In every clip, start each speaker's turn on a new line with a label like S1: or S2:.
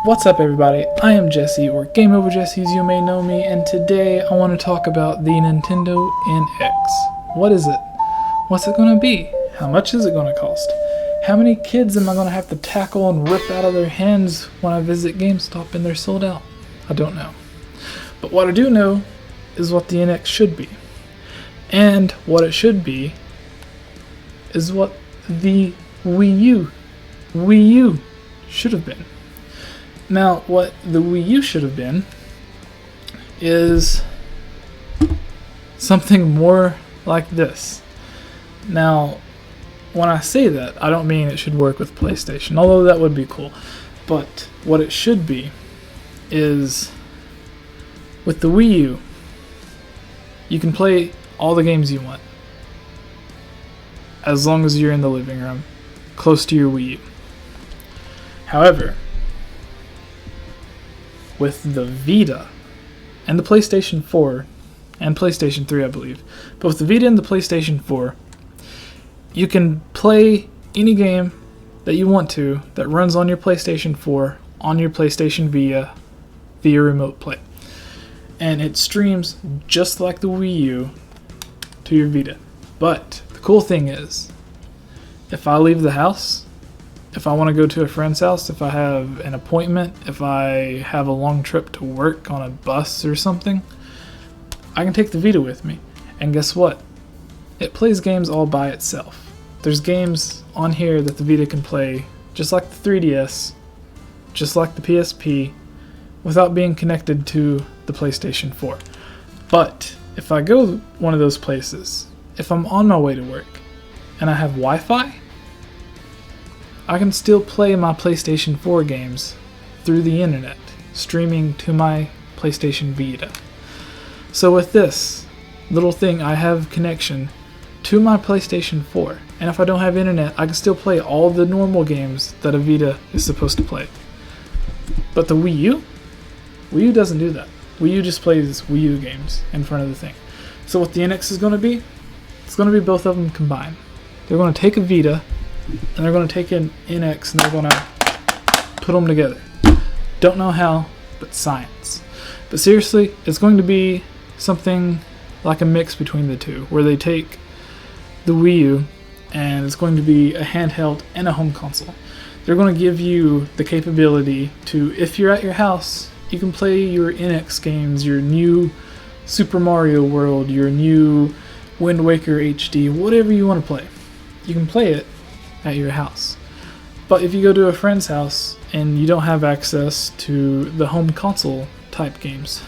S1: What's up everybody, I am Jesse, or Game Over Jesse as you may know me, and today I want to talk about the Nintendo NX. What is it? What's it going to be? How much is it going to cost? How many kids am I going to have to tackle and rip out of their hands when I visit GameStop and they're sold out? I don't know. But what I do know is what the NX should be. And what it should be is what the Wii U should have been. Now, what the Wii U should have been is something more like this. Now, when I say that, I don't mean it should work with PlayStation, although that would be cool. But what it should be is, with the Wii U, you can play all the games you want, as long as you're in the living room, close to your Wii U. However, with the Vita and the PlayStation 4 and PlayStation 3, I believe, but with the Vita and the PlayStation 4, you can play any game that you want to that runs on your PlayStation 4 on your PlayStation via remote play. And it streams just like the Wii U to your Vita. But the cool thing is, if I leave the house, if I want to go to a friend's house, if I have an appointment, if I have a long trip to work on a bus or something, I can take the Vita with me. And guess what? It plays games all by itself. There's games on here that the Vita can play just like the 3DS, just like the PSP, without being connected to the PlayStation 4. But if I go one of those places, if I'm on my way to work and I have Wi-Fi, I can still play my PlayStation 4 games through the internet, streaming to my PlayStation Vita. So with this little thing, I have connection to my PlayStation 4, and if I don't have internet, I can still play all the normal games that a Vita is supposed to play. But the Wii U doesn't do that. Wii U just plays Wii U games in front of the thing. So what the NX is going to be, it's going to be both of them combined. They're going to take a Vita, and they're going to take an NX, and they're going to put them together. Don't know how, but science. But seriously, it's going to be something like a mix between the two, where they take the Wii U, and it's going to be a handheld and a home console. They're going to give you the capability to, if you're at your house, you can play your NX games, your new Super Mario World, your new Wind Waker HD, whatever you want to play. You can play it at your house. But if you go to a friend's house and you don't have access to the home console type games,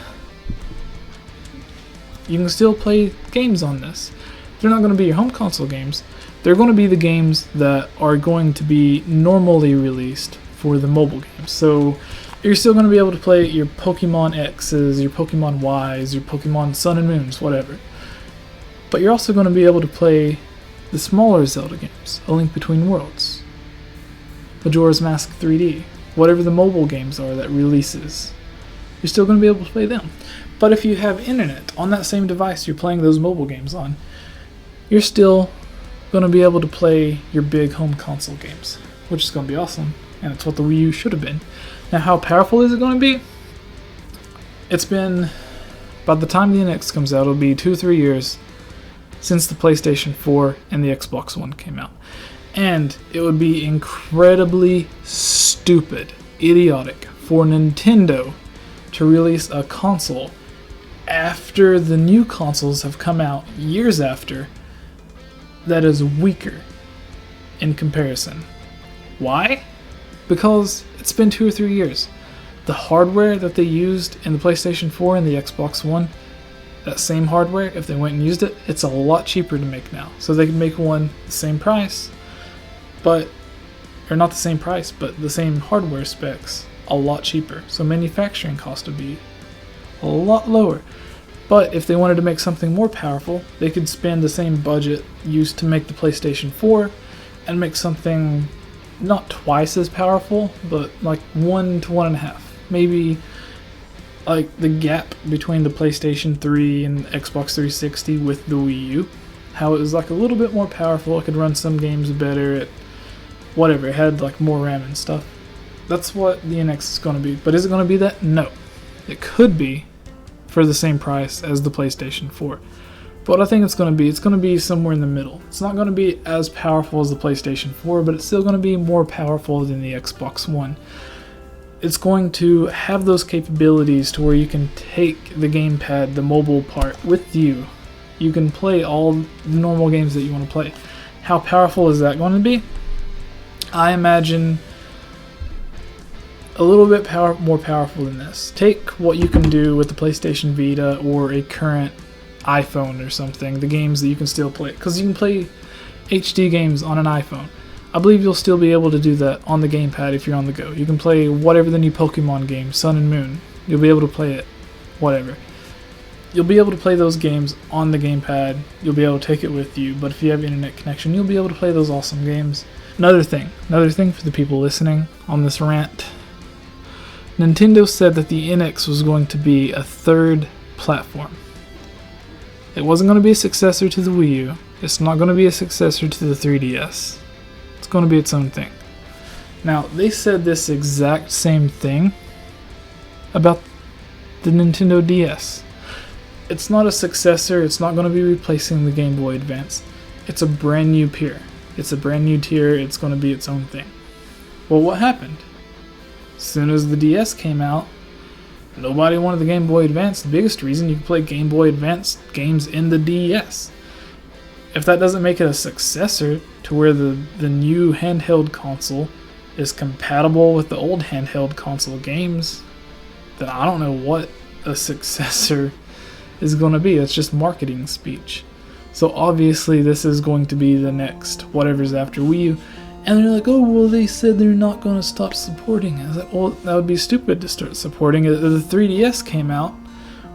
S1: you can still play games on this. They're not going to be your home console games. They're going to be the games that are going to be normally released for the mobile games. So you're still going to be able to play your Pokemon X's, your Pokemon Y's, your Pokemon Sun and Moons, whatever. But you're also going to be able to play the smaller Zelda games, A Link Between Worlds, Majora's Mask 3D, whatever the mobile games are that releases. You're still going to be able to play them. But if you have internet on that same device you're playing those mobile games on, you're still going to be able to play your big home console games, which is going to be awesome, and it's what the Wii U should have been. Now, how powerful is it going to be? It's been, by the time the NX comes out, it'll be 2-3 years since the PlayStation 4 and the Xbox One came out. And it would be incredibly stupid, idiotic for Nintendo to release a console after the new consoles have come out years after that is weaker in comparison. Why? Because it's been 2 or 3 years. The hardware that they used in the PlayStation 4 and the Xbox One, that same hardware, if they went and used it, it's a lot cheaper to make now. So they can make one the same price, or not the same price, but the same hardware specs, a lot cheaper. So manufacturing cost would be a lot lower. But if they wanted to make something more powerful, they could spend the same budget used to make the PlayStation 4 and make something not twice as powerful, but like 1 to 1.5. Maybe like the gap between the PlayStation 3 and Xbox 360 with the Wii U. How it was like a little bit more powerful, it could run some games better, it had like more RAM and stuff. That's what the NX is going to be. But is it going to be that? No. It could be for the same price as the PlayStation 4. But what I think it's going to be somewhere in the middle. It's not going to be as powerful as the PlayStation 4, but it's still going to be more powerful than the Xbox One. It's going to have those capabilities to where you can take the gamepad, the mobile part, with you. You can play all the normal games that you want to play. How powerful is that going to be? I imagine a little bit more powerful than this. Take what you can do with the PlayStation Vita or a current iPhone or something, the games that you can still play. Because you can play HD games on an iPhone. I believe you'll still be able to do that on the gamepad if you're on the go. You can play whatever the new Pokemon game, Sun and Moon. You'll be able to play it, whatever. You'll be able to play those games on the gamepad. You'll be able to take it with you, but if you have internet connection, you'll be able to play those awesome games. Another thing for the people listening on this rant. Nintendo said that the NX was going to be a third platform. It wasn't going to be a successor to the Wii U. It's not going to be a successor to the 3DS. It's going to be its own thing. Now, they said this exact same thing about the Nintendo DS. It's not a successor. It's not going to be replacing the Game Boy Advance. It's a brand new tier. It's a brand new tier. It's going to be its own thing. Well, what happened? As soon as the DS came out, nobody wanted the Game Boy Advance. The biggest reason, you can play Game Boy Advance games in the DS. If that doesn't make it a successor to where the new handheld console is compatible with the old handheld console games, then I don't know what a successor is going to be. It's just marketing speech. So obviously this is going to be the next whatever's after Wii U. And they're like, oh, well, they said they're not going to stop supporting it. I was like, well, that would be stupid to start supporting it. The 3DS came out,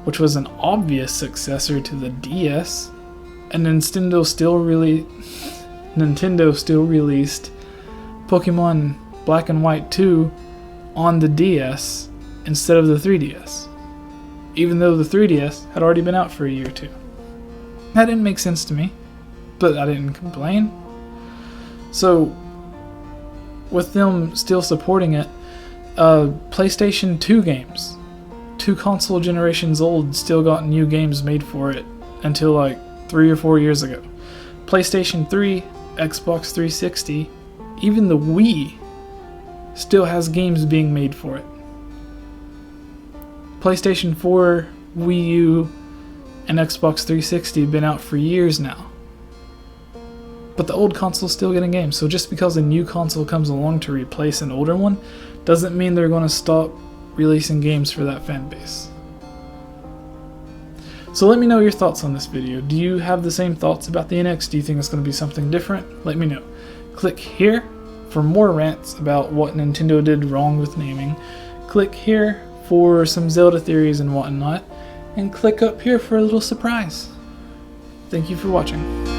S1: which was an obvious successor to the DS. And Nintendo still released Pokemon Black and White 2 on the DS instead of the 3DS. Even though the 3DS had already been out for a year or two. That didn't make sense to me, but I didn't complain. So, with them still supporting it, PlayStation 2 games, 2 console generations old, still got new games made for it until like 3 or 4 years ago. PlayStation 3, Xbox 360, even the Wii still has games being made for it. PlayStation 4, Wii U, and Xbox 360 have been out for years now. But the old console's still getting games, so just because a new console comes along to replace an older one, doesn't mean they're going to stop releasing games for that fan base. So let me know your thoughts on this video. Do you have the same thoughts about the NX? Do you think it's going to be something different? Let me know. Click here for more rants about what Nintendo did wrong with naming. Click here for some Zelda theories and whatnot. And click up here for a little surprise. Thank you for watching.